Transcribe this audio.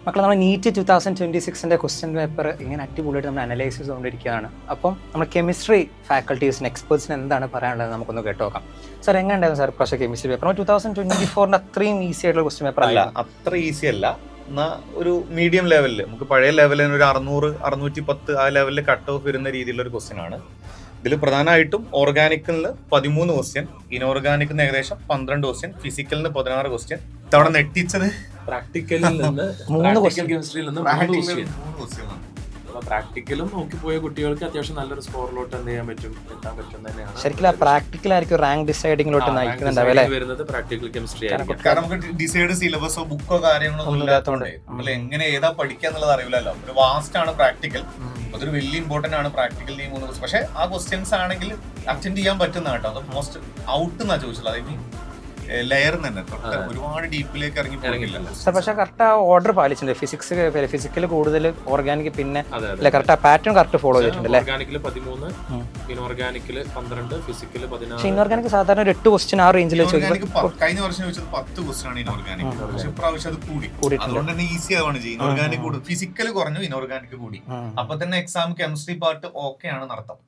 മക്കളെ നമ്മൾ NEET 2026 question paper ഇങ്ങനെ അടിപൊളിയായിട്ട് നമ്മൾ അനലൈസ് ചെയ്തുകൊണ്ടിരിക്കുകയാണ്. അപ്പം നമ്മൾ കെമിസ്ട്രി ഫാക്കൽറ്റീസിന് എക്സ്പേർട്സിന് എന്താണ് പറയാനുള്ളത് നമുക്കൊന്ന് കേട്ട് നോക്കാം. സാർ എങ്ങനെ ഉണ്ടായിരുന്നു സാർ പക്ഷേ കെമിസ്ട്രി പേപ്പർ 2024 അത്രയും ഈസി ആയിട്ടുള്ള ക്വസ്റ്റ്യൻ പേപ്പർ അല്ല, അത്ര ഈസി അല്ല. എന്നാൽ ഒരു മീഡിയം ലെവലിൽ നമുക്ക് പഴയ ലെവലിൽ ഒരു 600, 610 ആ ലെവലിൽ കട്ട് ഓഫ് വരുന്ന രീതിയിലുള്ള ഒരു ക്വസ്റ്റ്യൻ ആണ്. ഇതിൽ പ്രധാനമായിട്ടും ഓർഗാനിക്കിൽ 13 ക്വസ്റ്റ്യൻ, ഇനോർഗാനിക്കിൽ നിന്ന് ഏകദേശം 12 ക്വസ്റ്റ്യൻ, ഫിസിക്കലിന് 16 ക്വസ്റ്റ്യൻ. ഇത്തവണ നെട്ടിച്ചത് പ്രാക്ടിക്കലിൽ നിന്ന് പ്രാക്ടിക്കൽ കെമിസ്ട്രിയിൽ നിന്ന് 3 ക്വസ്റ്റ്യൻ. പ്രാക്ടിക്കലും നോക്കിപ്പോയ കുട്ടികൾക്ക് അത്യാവശ്യം നല്ലൊരു സ്കോറിലോട്ട് എന്ത് ചെയ്യാൻ പറ്റും, എത്താൻ പറ്റും തന്നെയാണ്. ശരിക്കും പ്രാക്ടിക്കലായിരിക്കും റാങ്ക് ഡിസൈഡിങ്ങിലോട്ട് നയിക്കുന്നുണ്ടാവും വരുന്നത് പ്രാക്ടിക്കൽ കെമിസ്ട്രി ആയിരിക്കും. കാരണം നമുക്ക് ഡിസൈഡ് സിലബസോ ബുക്കോ കാര്യങ്ങളോ ഒന്നും ഇല്ലാത്തതുകൊണ്ട് നമ്മൾ എങ്ങനെ ഏതാ പഠിക്കുക എന്നുള്ളത് അറിയില്ലല്ലോ. ഒരു വാസ്റ്റ് ആണ് പ്രാക്ടിക്കൽ, അതൊരു വലിയ ഇമ്പോർട്ടന്റ് ആണ് പ്രാക്ടിക്കൽ. ഈ 3 പക്ഷേ ആ ക്വസ്റ്റ്യൻസ് ആണെങ്കിൽ അറ്റൻഡ് ചെയ്യാൻ പറ്റുന്ന കേട്ടോ. അത് മോസ്റ്റ് ഔട്ട് എന്നാ ചോദിച്ചത്, അതായത് ലെയർ തന്നെ ഒരുപാട് ഡീപ്പിലേക്ക് ഇറങ്ങി പോകില്ല. പക്ഷേ കറക്റ്റ് ആ ഓർഡർ പാലിച്ചിട്ടുണ്ട്. ഫിസിക്കൽ കൂടുതൽ, ഓർഗാനിക് പിന്നെ കറക്റ്റ് ആ പാറ്റേൺ കറക്റ്റ് ഫോളോ ചെയ്തിട്ടുണ്ട്. ഓർഗാനിക്കിൽ 13, ഇനോർഗാനിക്കിൽ 12, ഫിസിക്കൽ 16. പക്ഷേ ഇനോർഗാനിക് സാധാരണ ഒരു 8 ക്വസ്റ്റ്യൻ ആ റേഞ്ചിൽ കഴിഞ്ഞ വർഷം ചോദിച്ചത് 10 ക്വസ്റ്റ്യൻ ആണ് ഇനോർഗാനിക്. പക്ഷെ ഇപ്രാവശ്യം അത് കൂടി, അതുകൊണ്ട് തന്നെ ഈസി ആവാണ് ചെയ്യും. ഇനോർഗാനിക് കൂടി, ഫിസിക്കൽ കുറഞ്ഞു, ഇനോർഗാനിക് കൂടി. അപ്പൊ തന്നെ എക്സാം കെമിസ്ട്രി പാർട്ട് ഓക്കെ ആണ് നടത്താം.